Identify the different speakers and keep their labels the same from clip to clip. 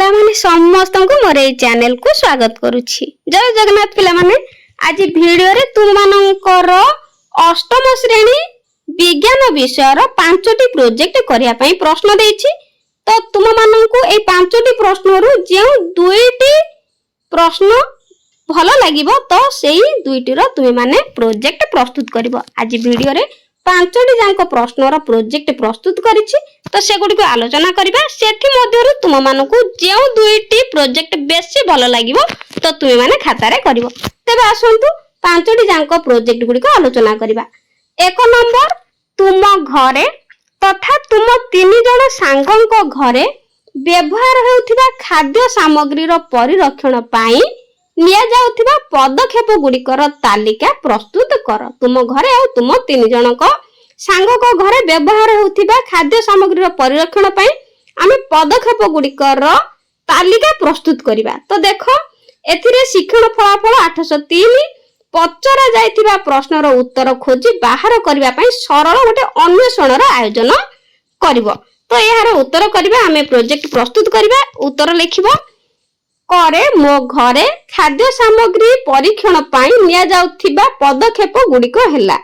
Speaker 1: पिला माने समस्त को मोर ए चैनल को स्वागत करुछि। जय जगन्नाथ पिला माने आज वीडियो रे तुम मानकर अष्टम श्रेणी विज्ञान विषय रो 5टी प्रोजेक्ट करिया पई प्रश्न देछि। तो तुम माननकु ए 5टी प्रश्न रु जे 2टी प्रश्न भलो लागिबो तो सेही 2टी रो तुम माने प्रोजेक्ट प्रस्तुत करिवो। आज वीडियो रे 5टी जांको प्रश्न रो प्रोजेक्ट प्रस्तुत करिछि। तो से गुडी को आलोचना करिबा। सेठी मध्यरु तुम मानकु जे 2टी प्रोजेक्ट बेसी भलो लागिबो तो तुम माने खाता रे करिवो। तबे आसंतु 5टी जांको प्रोजेक्ट गुडी को आलोचना करिबा। 1 नंबर तुम घरे तथा तुम 3 जण सांगंको घरे व्यवहार हेउथिबा खाद्य सामग्री रो परिरक्षण पाई निया जाउथिबा पदक्षेप गुडीकर तालिका प्रस्तुत कर। तुम घरे आ तुम 3 जणको सांगको घरे व्यवहार हेउथिबा खाद्य सामग्री रो परिरक्षण पाई आमे पदक्षेप गुडीकर तालिका प्रस्तुत करिबा। तो देखो एथिरे शिक्षण फलाफल 803 पचरा जाइथिबा प्रश्न रो उत्तर खोजी बाहर करिबा पई सरल गोटे अन्वेषण रो आयोजन करिवो। तो एहार उत्तर करिबा आमे प्रोजेक्ट प्रस्तुत करिबा। उत्तर लिखिबो करे मो घरे खाद्य सामग्री परीक्षण पाई निया जाउथिबा पदक्षेप गुडीको हेला।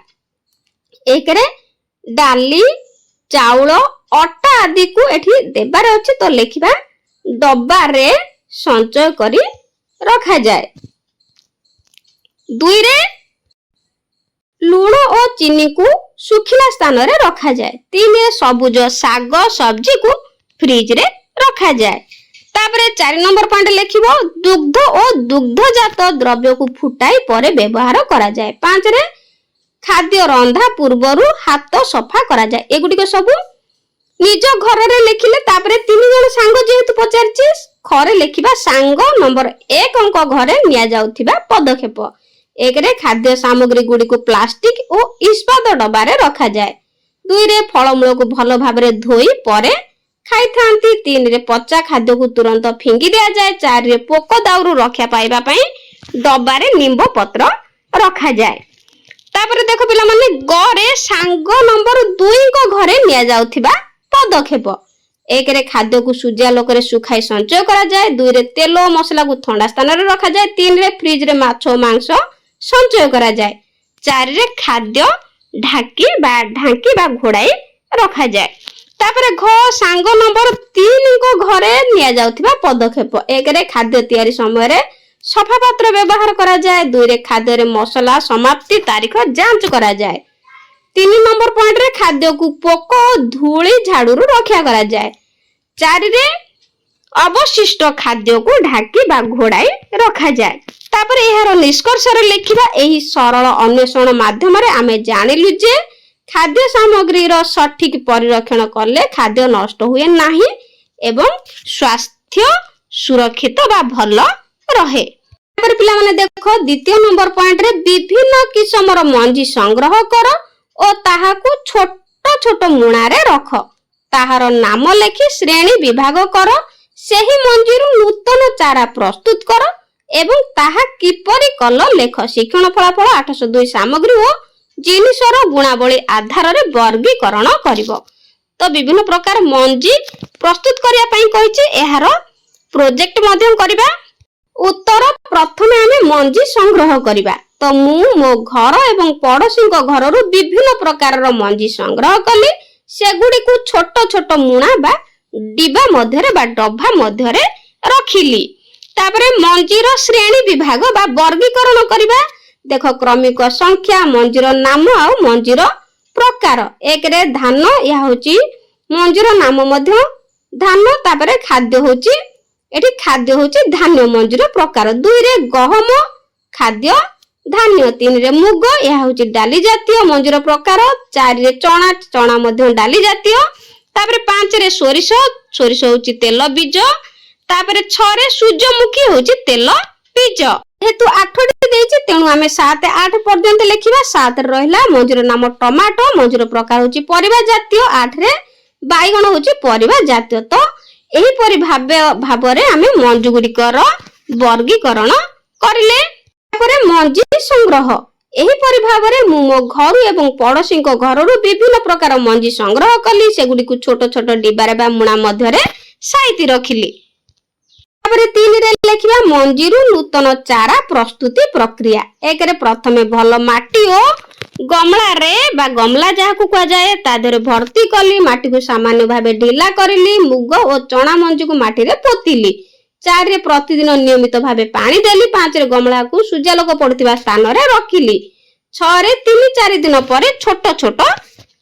Speaker 1: एक रे डाली चाउल अटा आदि को एठी देबार अछि। तो लिखिबा डब्बा रे संचय करी रखा जाए। 2 रे लूण और चीनी को सुखिला स्थान रे रखा जाए। 3 रे सबुज साग सब्जी को फ्रिज रे रखा जाए। तापरे 4 नंबर पॉइंट लिखिबो दुग्ध और दुग्धजात द्रव्य को फुटाई परे व्यवहार करा जाए। 5 रे खाद्य रंधा पूर्वरु हाथ सफा करा जाए। एगुडी को सब निज घर रे लिखिले। तापरे 3 जण सांग जेहेतु पचारछि खरे लिखिबा सांग नंबर 1 अंक घरे निया जाउथिबा पदक्षेप। 1 रे खाद्य सामग्री गुडी को प्लास्टिक और इस्पात डब्बा रे रखा जाए। 2 रे फलमूल को भलो भाबरे धोई परे खाई थांती। 3 रे पचा खाद्य को तुरंत फिंगी दिया जाए। 4 रे पोक दाउरु रक्षा पाइबा पई डब्बा रे नींबू पत्र रखा जाए। तापर देखो पिला माने गरे सांग नंबर 2 को घरे निया जाउथिबा पदक्षेप। 1 रे खाद्य को सूर्या लोक रे सुखाई संचय करा जाए। 2 रे तेल और मसला को ठंडा स्थान रे रखा जाए। 3 रे फ्रिज रे माछ और मांस संचय करा जाए। 4 रे खाद्य ढाकी बा घोड़ाई रखा जाए। तापरे घ सांग नंबर 3 को घरे निया जाउथिबा पदक्षेप। 1 रे खाद्य तयारी समय रे सफा पात्र व्यवहार करा जाए। 2 रे खाद्य रे मसला समाप्ति तारीख जांच करा जाए। 3 नंबर पॉइंट रे खाद्य को पोक धूली झाड़ू रक्षा करा जाए। 4 रे अवशिष्ट खाद्य को ढाकी बा घोड़ाई रखा जाए। तापरे एहार निष्कर्ष रे लिखिबा एही सरल अन्वेषण माध्यम रे आमे जानिलु जे खाद्य सामग्री रो सठिक परिरक्षण करले खाद्य नष्ट हुए नाही एवं स्वास्थ्य सुरक्षित बा भलो रहे। पर पिला माने देखो द्वितीय नंबर पॉइंट रे विभिन्न किस्मर मंजी संग्रह कर और ताहा को छोट छोट मुणा रे रख। ताहार नाम लेखि श्रेणी विभाग कर। सेही मंजी रु नूतन चारा प्रस्तुत कर एवं ताहा किपरि कल लेख। शिक्षण फलाफल 802 सामग्री और जिनिसर गुणावली आधार रे वर्गीकरण करिवो। तो विभिन्न प्रकार मंजी प्रस्तुत करिया पई कहिछि। एहार प्रोजेक्ट माध्यम करिबा। उत्तर प्रथमे आमे मंजी संग्रह करिबा। तो मो घर एवं पड़ोसी घर रु विभिन्न प्रकार रो मंजी संग्रह कली। सेगुडी को छोट छोट मुणा बा डिबा मध्य रे बा डब्बा मध्य रे रखिली। तापरे मंजी रो श्रेणी विभाग बा वर्गीकरण करिबा। देखो क्रमिक संख्या मंजीर नाम आ मंजीर प्रकार। 1 रे धान या होची मंजीर नाम मध्य धान। तापरे खाद्य होची एठी खाद्य होची धान्य मंजीर प्रकार। 2 रे गहम खाद्य धान्य। 3 रे मुग या होची डाली जातीय मंजीर प्रकार। 4 रे चना मध्य डाली जातीय। तापरे 5 रे सोरिष होची तेल बीज। तापरे 6 रे सूर्यमुखी होची तेल बीज। हेतु 8टी देछि तेनु आमे 7 8 पर्यंत लिखिबा। 7 रे रहिला मंजीर नाम टमाटो मंजीर प्रकार होची परिबा जातीय। 8 रे बाइगण होची परिबा जातीय। तो एही परि भाबरे आमे मंजी गुडीकर वर्गीकरण करिले। तापरे मंजी संग्रह एही परि भाबरे मो घर एवं पड़ोसी घर रु विभिन्न प्रकार मंजी संग्रह कली। सेगुडी को छोट छोट डिब्बा रे बा मुणा मध्य रे साइति रखिली। तापर 3 रे लेखिबा मंजीरु नूतन चारा प्रस्तुति प्रक्रिया। 1 रे प्रथमे भल माटी ओ गमला रे बा गमला जाहाकू कुआ जाए तादेरे भर्ती कली, माटी को सामान्य भाबे ढिला करली, मुग ओ चना मंजी को माटी रे पोतिली। 4 रे प्रतिदिन नियमित भाबे पानी देली। 5 रे गमला को सूर्यालोक पड़ुतिबा स्थान रे रखिली। 6 रे 3-4 दिन परे छोट छोट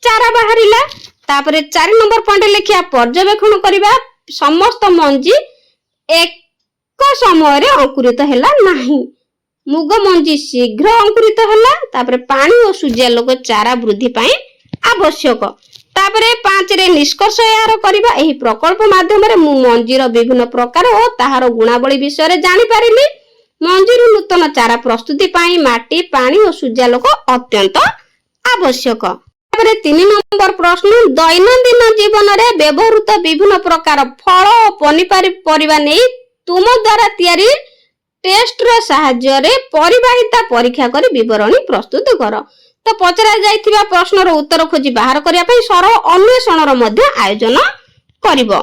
Speaker 1: चारा बाहरिला। तापर 4 नंबर पॉइंट लेखिया पर्यवेक्षण करिबा समस्त मंजी एक समय रे अंकुरित हैला नाही। मुग मंजी शीघ्र अंकुरित हैला। तापर पानी और सूर्यालोक चारा वृद्धि पाई आवश्यक। तापर 5 रे निष्कर्ष यार करिबा एही प्रकल्प माध्यम रे मु मंजीर विभिन्न प्रकार और ताहार गुणावली विषय रे जानि पारिली। मंजीर नूतन चारा प्रस्तुति पाई माटी, पानी और सूर्यालोक अत्यंत आवश्यक। तापर 3 नंबर प्रश्न दैनंदिन जीवन रे व्यवहृत विभिन्न प्रकार फल और पनिपरिबा नै तुम द्वारा तैयारी टेस्ट रो सहाय्य रे परिवाहिता परीक्षा करी विवरणी प्रस्तुत कर। तो पचरा जाइथिबा प्रश्न रो उत्तर खोजी बाहर करिया पई सरल अन्वेषण रो मध्य आयोजन करिवो।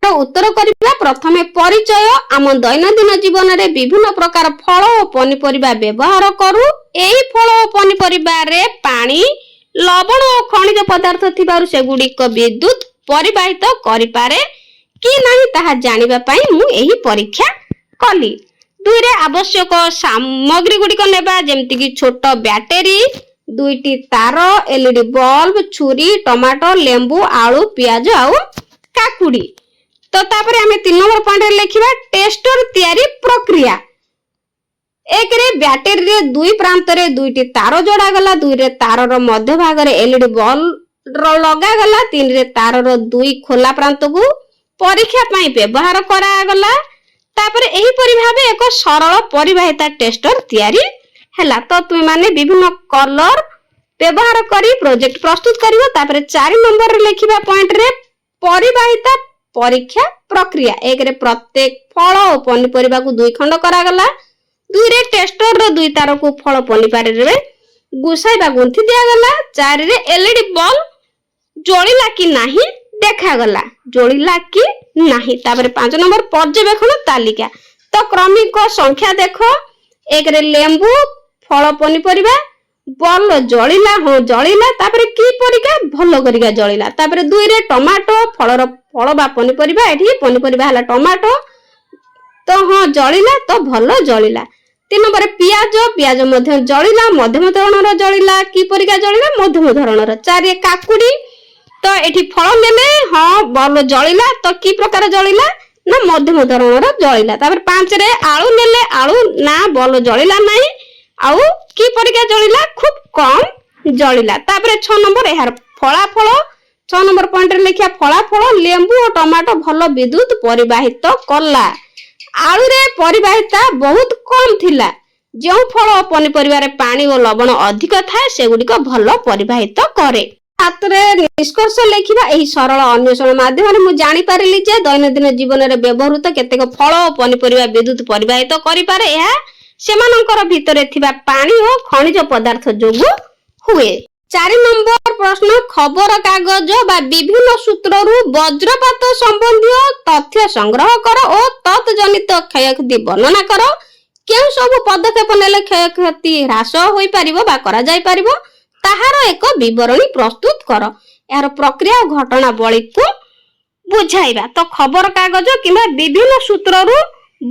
Speaker 1: तो उत्तर करिबा प्रथमे परिचय। आम दैनंदिन जीवन रे विभिन्न प्रकार फल और पनिपरिबा व्यवहार करू। एही फल और पनिपरिबा रे पानी, लवण और खनिज पदार्थ थिबारु सेगुडिक विद्युत परिवाहित करि पारे कि नाही ताहा जानिबा पई मु एही परीक्षा कली। 2 रे आवश्यक सामग्री गुडिक नेबा जेमति कि छोट बैटरी, 2टी तार, एलईडी बल्ब, छुरी, टमाटो, लेंबू, आलू, प्याज आउ काकुडी। तो तापरे हमें 3 नंबर पॉइंट रे लेखिबा टेस्टर तैयारी प्रक्रिया। 1 रे बैटरी रे 2 प्रांत रे 2टी तार जोड़ा गला। 2 रे तार रो मध्य भाग रे एलईडी बल्ब रो लगा गला। 3 रे तार रो 2 खोला प्रांत को परीक्षा पई व्यवहार करा गला। तापरे एही परि भाबे एक सरल परिवाहिता टेस्टर तैयारी हैला। तो तुम माने विभिन्न कलर व्यवहार करी प्रोजेक्ट प्रस्तुत करिवो। तापरे 4 नंबर रे लेखिबा पॉइंट रे परिवाहिता परीक्षा प्रक्रिया। 1 रे प्रत्येक फल और पनिपरिबा को 2 खंड करा गला। 2 रे टेस्टर रो 2 तार को फल पनिपरिबा रे गुसाइबा गुंथि दिया गला। 4 रे एलईडी बल्ब जोड़िला कि नाही देखा गला, जोड़िला कि नाही। तापर 5 नंबर पर्यवेक्षण तालिका। तो क्रमिक संख्या देखो। 1 रे लेंबू फल पनिपरिबा बल जळिला, हो जळिला। तापर की परिका भलो करिका जळिला। तापर 2 रे टमाटो फल बा पनिपरिबा, एठी पनिपरिबा हला टमाटो, तो हाँ जळिला तो भलो जळिला। 3 नंबर पियाज मध्य जळिला, मध्यम धरणर जळिला, की परिका जळिला मध्यम धरणर। 4 रे काकुडी, तो एठी फल नेले हाँ बल जळिला, तो की प्रकार जळिला ना मध्यम धरणर जळिला। तापर 5 रे आलू नेले, आलू ना बल जळिला नाही, आउ की परिका जळिला खूब कम जळिला। तापर 6 नंबर एहार फलाफल। 6 नंबर पॉइंट रे लेखिया फलाफल लेंबू और टमाटो भलो विद्युत परिवाहित कला। आलू रे परिवाहिता बहुत कम थिला। जो फल और पनिपरिबा रे पानी और लवण अधिक थाए सेगुडिक भलो परिवाहित करे। हातरे निष्कर्ष लेखिबा एही सरल अन्वेषण माध्यम रे मु जानि पारिली जे दैनंदिन जीवन रे व्यवहृत केतेक फल और पनिपरिबा विद्युत परिवाहित करि पारे। एहा सेमानंकर भितरे थिबा पानी और खनिज पदार्थ जोगु हुए। 4 नंबर प्रश्न खबर कागज बा विभिन्न सूत्ररु वज्रपात संबंधी तथ्य संग्रह करो और तत्जनित क्षयक्षति वर्णना करो। केउ सब पदक्षेप नेले क्षयक्षति ह्रास होई पारिबो बा करा जाई पारिबो ताहार एक विवरणी प्रस्तुत करो। यार प्रक्रिया और घटनावली को बुझाइबा। तो खबर कागज किंबा विभिन्न सूत्ररु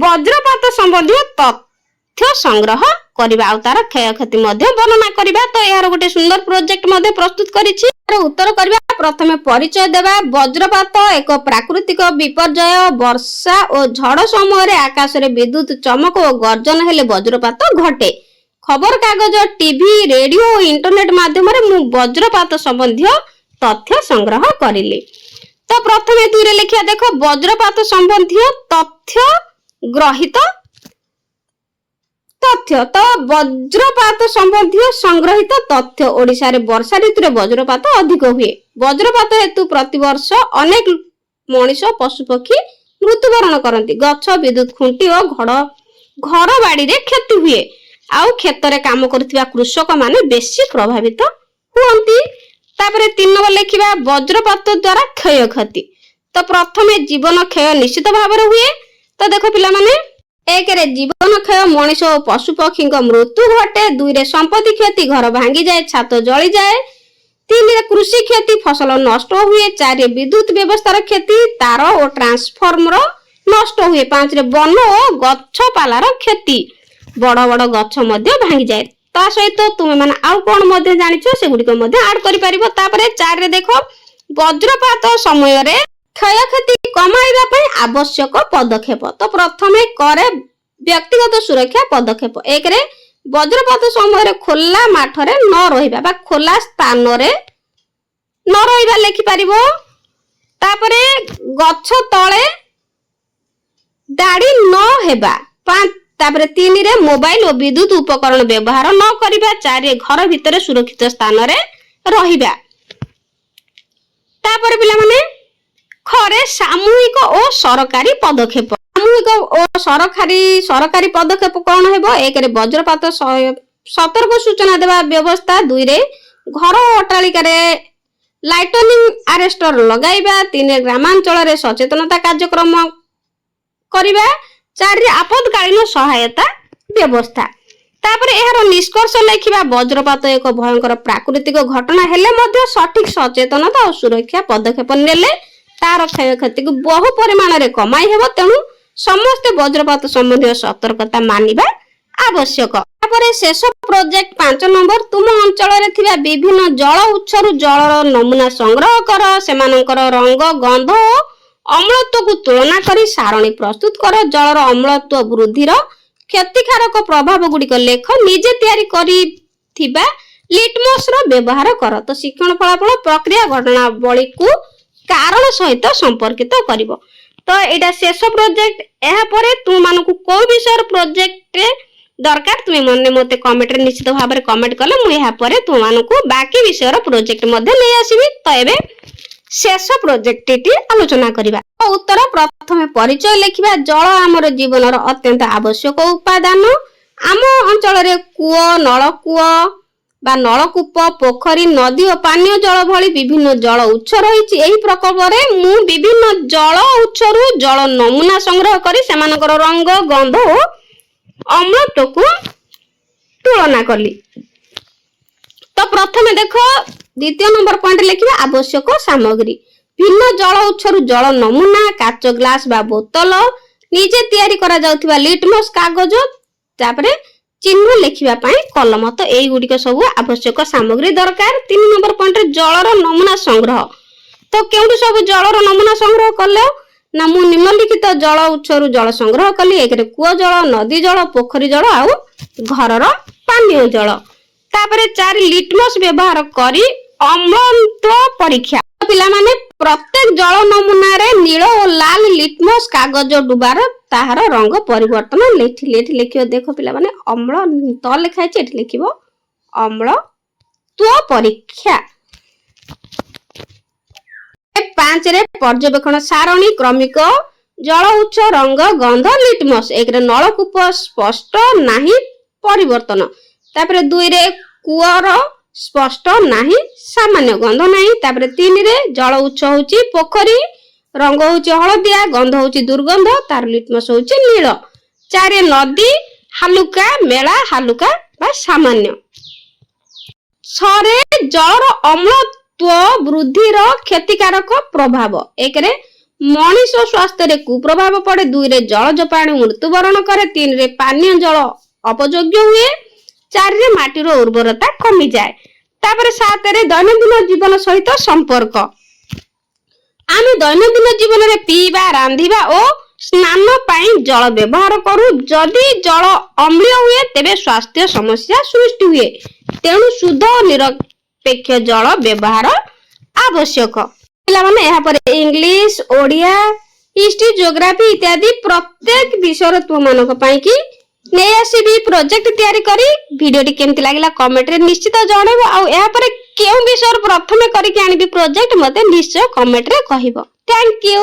Speaker 1: वज्रपात संबंधी तथ्य संग्रह करिबा आ तार क्षयक्षति मध्ये वर्णना करिबा। तो यार गोटे सुंदर प्रोजेक्ट मध्ये प्रस्तुत करिछि। यार उत्तर करिबा प्रथमे परिचय देबा। वज्रपात एक प्राकृतिक विपर्यय। वर्षा और झड़ समय रे आकाश रे विद्युत चमक और गर्जन हेले वज्रपात घटे। खबर कागज, टीवी, रेडियो और इंटरनेट माध्यम रे मु वज्रपात संबंधी तथ्य संग्रह करिली। तो प्रथमे 2 रे लिखिया देखो वज्रपात संबंधी तथ्य ग्रहित तथ्य। तो वज्रपात संबंधी संग्रहित तथ्य। ओडिशा रे वर्षा ऋतु रे वज्रपात अधिक हुए। वज्रपात हेतु प्रतिवर्ष अनेक मनुष्य पशुपक्षी मृत्युवरण करती। गछ, विद्युत खुंटी और घर बाड़ी रे क्षति हुए। आउ खेत रे काम करथिबा कृषक माने बेसी प्रभावित हुअंती। तापरे 3 नंबर लेखिबा वज्रपात द्वारा क्षयक्षति। तो प्रथमे जीवन क्षय निश्चित भाव हुए। तो देखो पिला माने एक रे जीवन क्षय मनीष और पशु पक्षी मृत्यु घटे, 2 रे संपत्ति क्षति घर भांगी जाए, छात जली जाए, 3 रे कृषि क्षति फसल नष्ट हुए, 4 रे विद्युत व्यवस्थार क्षति तार और ट्रांसफॉर्मर नष्ट हुए, 5 रे वन और गछपालार क्षति बड़ बड़ गछ मध्य भांगी जाए। ता सहित तुम माने आउ कोन मध्य जानिछो से गुडी को मध्य ऐड करि परिबो। तापरे 4 रे देखो वज्रपात समय रे क्षयक्षति कमाइबा पई आवश्यक पदक्षेप। तो प्रथमे करे व्यक्तिगत सुरक्षा पदक्षेप। 1 रे वज्रपात समय रे खोला माठ रे न रहिबा बा खोला स्थान रे न रहिबा लेखि परिबो। तापरे गछ तळे दाडी न हेबा। 5 तापरे 3 रे मोबाइल और विद्युत उपकरण व्यवहार न करिबा। 4 रे घर भितर सुरक्षित स्थान रे रहिबा। तापरे पिला माने खरे सामूहिक और सरकारी पदक्षेप। सामूहिक और सरकारी पदक्षेप कौन हेबो? 1 रे वज्रपात सतर्क सूचना देवा व्यवस्था। 2 रे घर अट्टालिका रे लाइटनिंग अरेस्टर लगाइबा। 3 रे ग्रामांचल रे सचेतनता कार्यक्रम करिबा। 4 रे आपदकालीन सहायता व्यवस्था। तापर एहार निष्कर्ष लेखिबा वज्रपात एक भयंकर प्राकृतिक घटना हेले मध्य सठिक सचेतनता और सुरक्षा पदक्षेप नेले तार क्षयक्षति को बहु परिमाण रे कमाई हेबो। तेणु समस्त वज्रपात संबंधी सतर्कता मानिबा आवश्यक। तापर शेष प्रोजेक्ट 5 नंबर तुम अंचल रे थिबा विभिन्न जल उत्सरु जलर नमूना संग्रह कर, सेमानकर रंग गंध अम्लत्व को तुलना करी सारणी प्रस्तुत कर। जलर अम्लत्व वृद्धिर क्षतिकारक प्रभाव गुड़िक लेख, निजे तैयारी करी थिबा लिटमस रो व्यवहार कर। तो शिक्षण फलाफल प्रक्रिया घटनावली को कारण सहित संपर्कित करिवो। तो एटा शेष प्रोजेक्ट। एहा परे तुम मानकु को विषय प्रोजेक्ट दरकार तुम मने मते कमेंट रे निश्चित भाव रे कमेंट कले मु एहा परे तुम मानकु बाकी विषय प्रोजेक्ट मध्ये नै आसीबी। तो एबे शेष प्रोजेक्ट टी आलोचना करिबा। उत्तर प्रथमे परिचय लेखिबा। जल हमर जीवनर अत्यंत आवश्यक उपादान। आम अंचल रे कूओ नलकूओ बा नलकूप पोखरी नदी और पानीय जल भली विभिन्न जल उत्स रही। एही प्रकल्प रे मु विभिन्न जल उत्सरु जल नमूना संग्रह करी सेमानकर रंग गंध और अम्लत्व को तुलना कली। तो प्रथमे देखो द्वितीय नंबर पॉइंट लिखिबा आवश्यक सामग्री। भिन्न जल उत्सरु जल नमूना, काच ग्लास बा बोतल, निजे तैयारी करा जाउथिबा लिटमस कागज, तापरे चिन्ह लिखिबा पई कलम। तो एई गुडी को सब आवश्यक सामग्री दरकार। 3 नंबर पॉइंट रे जलर नमूना संग्रह। तो केउठी सब जलर नमूना संग्रह करले ना मु निम्नलिखित जल उत्सरु जल संग्रह कली। 1 रे कूओ जल, नदी जल, पोखरी जल आउ घरर पानीय जल। तापरे 4 लिटमस व्यवहार करी अम्लत्व परीक्षा। पिला माने प्रत्येक जल नमूना रे नील और लाल लिटमस कागज डुबार ताहार रंग परिवर्तन लिखियो। देखो पिला माने अम्ल तो लिखाई छै, एठी लिखिबो अम्लत्व परीक्षा। 5 रे पर्यवेक्षण सारणी क्रमिक जल उत्स रंग गंध लिटमस। 1 रे नलकूप स्पष्ट नाही परिवर्तन। तापरे 2 रे कूअर स्पष्ट नाही सामान्य गंध नाही। तापरे 3 रे जल उत्स होची पोखरी, रंग होची हळदिया, गंध होची दुर्गंध, तार लिटमस होची नील। 4 रे नदी हालुका मेला हालुका बा सामान्य। 6 रे जलर अम्लत्व वृद्धिर क्षतिकारक प्रभाव। 1 रे मनीष स्वास्थ्य रे कुप्रभाव पड़े। 2 रे जलज प्राणी मृत्युवरण करे। 3 रे पानीय जल अपयोग्य हुए। 4 रे माटीर उर्वरता कमी जाए। तापर 7 रे दैनंदिन जीवन सहित संपर्क। आमे दैनंदिन जीवन रे पीबा, रांधिबा और स्नान पाई जल व्यवहार करू। जदि जल अम्लीय हुए तेबे स्वास्थ्य समस्या सृष्टि हुए। तेणु शुद्ध और निरपेक्ष जल व्यवहार आवश्यक। पिला माने एहा पर इंग्लिश, ओडिया, हिस्ट्री, ज्योग्राफी इत्यादि प्रत्येक विषय तुम मानक पाई की नै आसीबी प्रोजेक्ट तैयारी करी। वीडियोटी केमति लागिला कमेंट रे निश्चित जणाइबो। आ एहा पर केउ विषय प्रथमे करी के आनिबी प्रोजेक्ट मते निश्चय कमेंट रे कहिबो। Thank you.